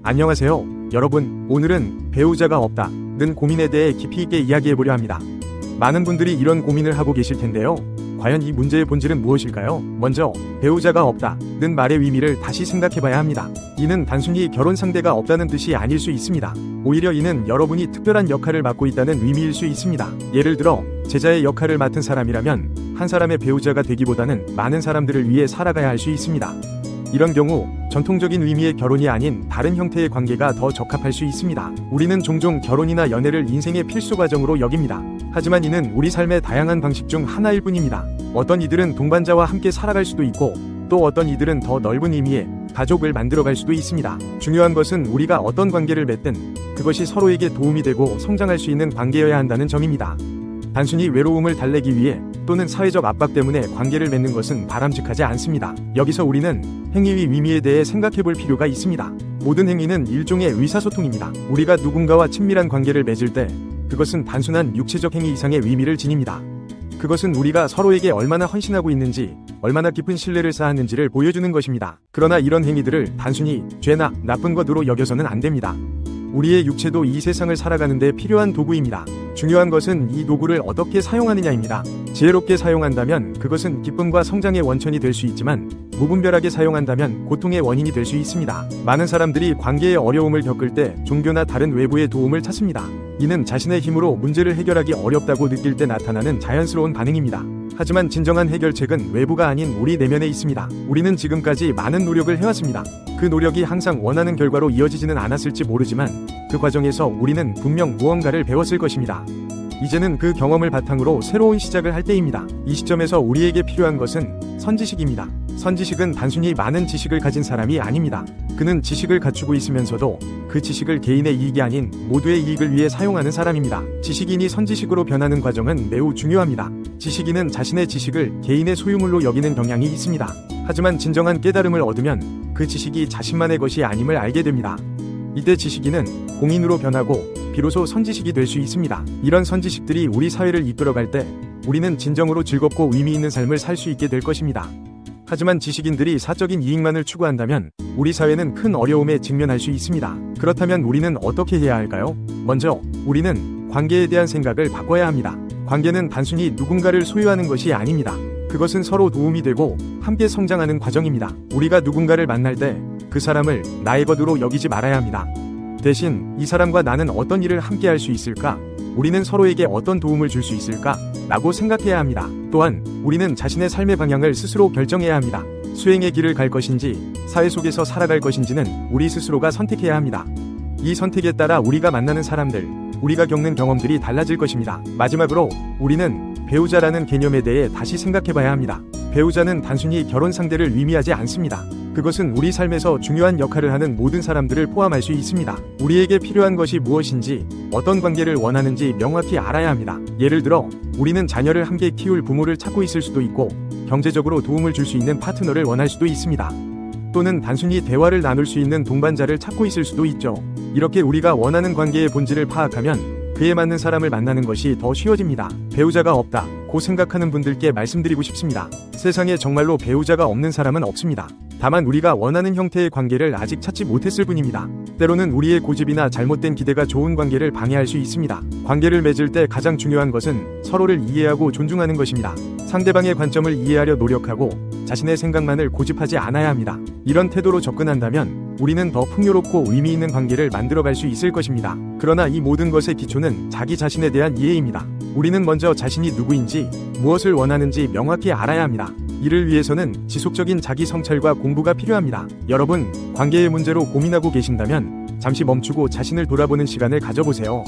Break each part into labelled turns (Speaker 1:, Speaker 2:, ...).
Speaker 1: 안녕하세요. 여러분, 오늘은 배우자가 없다는 고민에 대해 깊이 있게 이야기해보려 합니다. 많은 분들이 이런 고민을 하고 계실 텐데요. 과연 이 문제의 본질은 무엇일까요? 먼저 배우자가 없다는 말의 의미를 다시 생각해봐야 합니다. 이는 단순히 결혼 상대가 없다는 뜻이 아닐 수 있습니다. 오히려 이는 여러분이 특별한 역할을 맡고 있다는 의미일 수 있습니다. 예를 들어 제자의 역할을 맡은 사람이라면 한 사람의 배우자가 되기보다는 많은 사람들을 위해 살아가야 할 수 있습니다. 이런 경우 전통적인 의미의 결혼이 아닌 다른 형태의 관계가 더 적합할 수 있습니다. 우리는 종종 결혼이나 연애를 인생의 필수 과정으로 여깁니다. 하지만 이는 우리 삶의 다양한 방식 중 하나일 뿐입니다. 어떤 이들은 동반자와 함께 살아갈 수도 있고, 또 어떤 이들은 더 넓은 의미의 가족을 만들어갈 수도 있습니다. 중요한 것은 우리가 어떤 관계를 맺든 그것이 서로에게 도움이 되고 성장할 수 있는 관계여야 한다는 점입니다. 단순히 외로움을 달래기 위해 또는 사회적 압박 때문에 관계를 맺는 것은 바람직하지 않습니다. 여기서 우리는 행위의 의미에 대해 생각해 볼 필요가 있습니다. 모든 행위는 일종의 의사소통입니다. 우리가 누군가와 친밀한 관계를 맺을 때 그것은 단순한 육체적 행위 이상의 의미를 지닙니다. 그것은 우리가 서로에게 얼마나 헌신하고 있는지, 얼마나 깊은 신뢰를 쌓았는지를 보여주는 것입니다. 그러나 이런 행위들을 단순히 죄나 나쁜 것으로 여겨서는 안 됩니다. 우리의 육체도 이 세상을 살아가는 데 필요한 도구입니다. 중요한 것은 이 도구를 어떻게 사용하느냐입니다. 지혜롭게 사용한다면 그것은 기쁨과 성장의 원천이 될 수 있지만, 무분별하게 사용한다면 고통의 원인이 될 수 있습니다. 많은 사람들이 관계의 어려움을 겪을 때 종교나 다른 외부의 도움을 찾습니다. 이는 자신의 힘으로 문제를 해결하기 어렵다고 느낄 때 나타나는 자연스러운 반응입니다. 하지만 진정한 해결책은 외부가 아닌 우리 내면에 있습니다. 우리는 지금까지 많은 노력을 해왔습니다. 그 노력이 항상 원하는 결과로 이어지지는 않았을지 모르지만 그 과정에서 우리는 분명 무언가를 배웠을 것입니다. 이제는 그 경험을 바탕으로 새로운 시작을 할 때입니다. 이 시점에서 우리에게 필요한 것은 선지식입니다. 선지식은 단순히 많은 지식을 가진 사람이 아닙니다. 그는 지식을 갖추고 있으면서도 그 지식을 개인의 이익이 아닌 모두의 이익을 위해 사용하는 사람입니다. 지식인이 선지식으로 변하는 과정은 매우 중요합니다. 지식인은 자신의 지식을 개인의 소유물로 여기는 경향이 있습니다. 하지만 진정한 깨달음을 얻으면 그 지식이 자신만의 것이 아님을 알게 됩니다. 이때 지식인은 공인으로 변하고 비로소 선지식이 될 수 있습니다. 이런 선지식들이 우리 사회를 이끌어갈 때 우리는 진정으로 즐겁고 의미 있는 삶을 살 수 있게 될 것입니다. 하지만 지식인들이 사적인 이익만을 추구한다면 우리 사회는 큰 어려움에 직면할 수 있습니다. 그렇다면 우리는 어떻게 해야 할까요? 먼저 우리는 관계에 대한 생각을 바꿔야 합니다. 관계는 단순히 누군가를 소유하는 것이 아닙니다. 그것은 서로 도움이 되고 함께 성장하는 과정입니다. 우리가 누군가를 만날 때 그 사람을 나의 것으로 여기지 말아야 합니다. 대신 이 사람과 나는 어떤 일을 함께 할 수 있을까? 우리는 서로에게 어떤 도움을 줄 수 있을까? 라고 생각해야 합니다. 또한 우리는 자신의 삶의 방향을 스스로 결정해야 합니다. 수행의 길을 갈 것인지 사회 속에서 살아갈 것인지는 우리 스스로가 선택해야 합니다. 이 선택에 따라 우리가 만나는 사람들, 우리가 겪는 경험들이 달라질 것입니다. 마지막으로 우리는 배우자라는 개념에 대해 다시 생각해봐야 합니다. 배우자는 단순히 결혼 상대를 의미하지 않습니다. 그것은 우리 삶에서 중요한 역할을 하는 모든 사람들을 포함할 수 있습니다. 우리에게 필요한 것이 무엇인지, 어떤 관계를 원하는지 명확히 알아야 합니다. 예를 들어 우리는 자녀를 함께 키울 부모를 찾고 있을 수도 있고, 경제적으로 도움을 줄 수 있는 파트너를 원할 수도 있습니다. 또는 단순히 대화를 나눌 수 있는 동반자를 찾고 있을 수도 있죠. 이렇게 우리가 원하는 관계의 본질을 파악하면 그에 맞는 사람을 만나는 것이 더 쉬워집니다. 배우자가 없다고 생각하는 분들께 말씀드리고 싶습니다. 세상에 정말로 배우자가 없는 사람은 없습니다. 다만 우리가 원하는 형태의 관계를 아직 찾지 못했을 뿐입니다. 때로는 우리의 고집이나 잘못된 기대가 좋은 관계를 방해할 수 있습니다. 관계를 맺을 때 가장 중요한 것은 서로를 이해하고 존중하는 것입니다. 상대방의 관점을 이해하려 노력하고 자신의 생각만을 고집하지 않아야 합니다. 이런 태도로 접근한다면 우리는 더 풍요롭고 의미 있는 관계를 만들어갈 수 있을 것입니다. 그러나 이 모든 것의 기초는 자기 자신에 대한 이해입니다. 우리는 먼저 자신이 누구인지, 무엇을 원하는지 명확히 알아야 합니다. 이를 위해서는 지속적인 자기 성찰과 공부가 필요합니다. 여러분, 관계의 문제로 고민하고 계신다면 잠시 멈추고 자신을 돌아보는 시간을 가져보세요.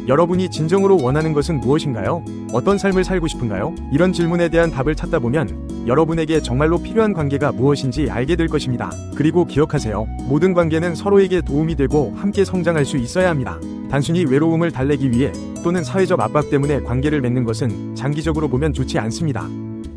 Speaker 1: 여러분이 진정으로 원하는 것은 무엇인가요? 어떤 삶을 살고 싶은가요? 이런 질문에 대한 답을 찾다 보면 여러분에게 정말로 필요한 관계가 무엇인지 알게 될 것입니다. 그리고 기억하세요. 모든 관계는 서로에게 도움이 되고 함께 성장할 수 있어야 합니다. 단순히 외로움을 달래기 위해 또는 사회적 압박 때문에 관계를 맺는 것은 장기적으로 보면 좋지 않습니다.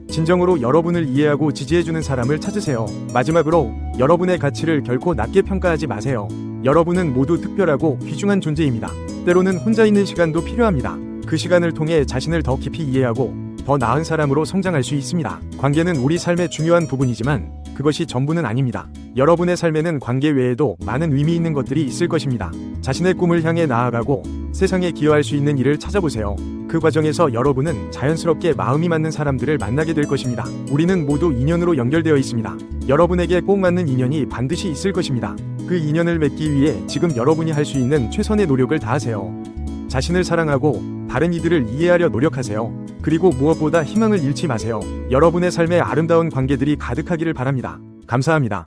Speaker 1: 진정으로 여러분을 이해하고 지지해주는 사람을 찾으세요. 마지막으로 여러분의 가치를 결코 낮게 평가하지 마세요. 여러분은 모두 특별하고 귀중한 존재입니다. 때로는 혼자 있는 시간도 필요합니다. 그 시간을 통해 자신을 더 깊이 이해하고 더 나은 사람으로 성장할 수 있습니다. 관계는 우리 삶의 중요한 부분이지만 그것이 전부는 아닙니다. 여러분의 삶에는 관계 외에도 많은 의미 있는 것들이 있을 것입니다. 자신의 꿈을 향해 나아가고 세상에 기여할 수 있는 일을 찾아보세요. 그 과정에서 여러분은 자연스럽게 마음이 맞는 사람들을 만나게 될 것입니다. 우리는 모두 인연으로 연결되어 있습니다. 여러분에게 꼭 맞는 인연이 반드시 있을 것입니다. 그 인연을 맺기 위해 지금 여러분이 할 수 있는 최선의 노력을 다하세요. 자신을 사랑하고 다른 이들을 이해하려 노력하세요. 그리고 무엇보다 희망을 잃지 마세요. 여러분의 삶에 아름다운 관계들이 가득하기를 바랍니다. 감사합니다.